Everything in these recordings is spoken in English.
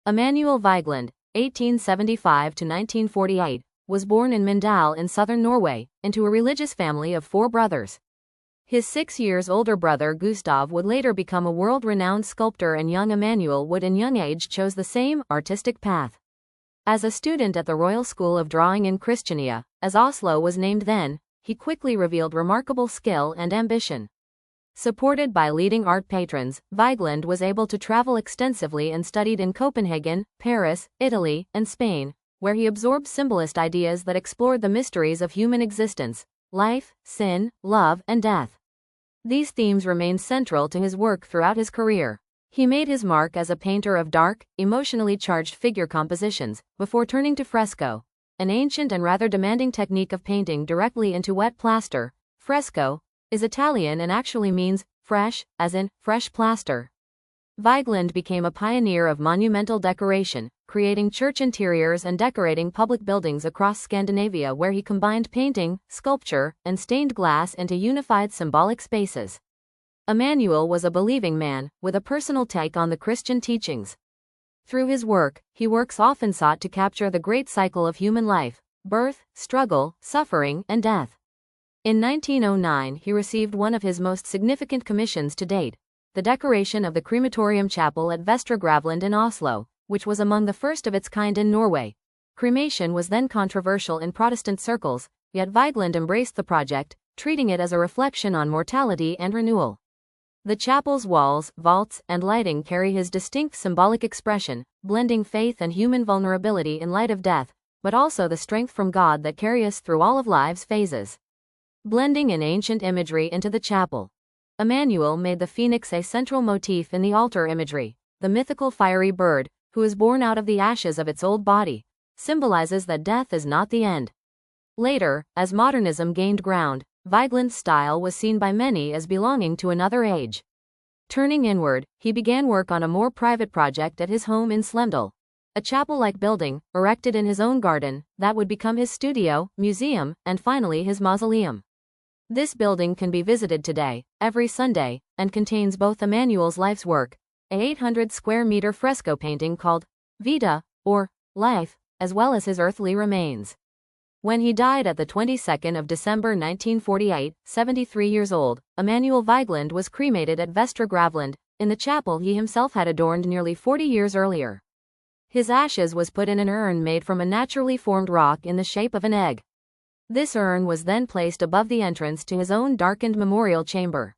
Emanuel Vigeland, 1875 to 1948, was born in Mindal in southern Norway, into a religious family of 4 brothers. His 6 years older brother Gustav would later become a world-renowned sculptor, and young Emanuel would in young age chose the same artistic path. As a student at the Royal School of Drawing in Christiania, as Oslo was named then, he quickly revealed remarkable skill and ambition. Supported by leading art patrons, Vigeland was able to travel extensively and studied in Copenhagen, Paris, Italy, and Spain, where he absorbed symbolist ideas that explored the mysteries of human existence, life, sin, love, and death. These themes remained central to his work throughout his career. He made his mark as a painter of dark, emotionally charged figure compositions, before turning to fresco, an ancient and rather demanding technique of painting directly into wet plaster. Fresco is Italian and actually means fresh, as in fresh plaster. Vigeland became a pioneer of monumental decoration, creating church interiors and decorating public buildings across Scandinavia, where he combined painting, sculpture, and stained glass into unified symbolic spaces. Emanuel was a believing man, with a personal take on the Christian teachings. Through his work, he often sought to capture the great cycle of human life: birth, struggle, suffering, and death. In 1909, he received one of his most significant commissions to date, the decoration of the crematorium chapel at Vestre Gravland in Oslo, which was among the first of its kind in Norway. Cremation was then controversial in Protestant circles, yet Vigeland embraced the project, treating it as a reflection on mortality and renewal. The chapel's walls, vaults, and lighting carry his distinct symbolic expression, blending faith and human vulnerability in light of death, but also the strength from God that carry us through all of life's phases. Blending in ancient imagery into the chapel, Emanuel made the phoenix a central motif in the altar imagery. The mythical fiery bird, who is born out of the ashes of its old body, symbolizes that death is not the end. Later, as modernism gained ground, Vigeland's style was seen by many as belonging to another age. Turning inward, he began work on a more private project at his home in Slemdal, a chapel-like building, erected in his own garden, that would become his studio, museum, and finally his mausoleum. This building can be visited today, every Sunday, and contains both Emanuel's life's work, a 800-square-meter fresco painting called Vita, or Life, as well as his earthly remains. When he died at the 22nd of December 1948, 73 years old, Emanuel Vigeland was cremated at Vestre Gravland, in the chapel he himself had adorned nearly 40 years earlier. His ashes was put in an urn made from a naturally formed rock in the shape of an egg. This urn was then placed above the entrance to his own darkened memorial chamber.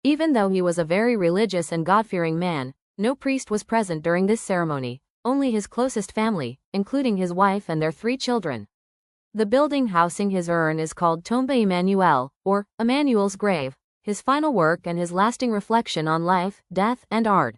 Even though he was a very religious and God-fearing man, no priest was present during this ceremony, only his closest family, including his wife and their 3 children. The building housing his urn is called Tombe Emanuel, or Emanuel's grave, his final work and his lasting reflection on life, death, and art.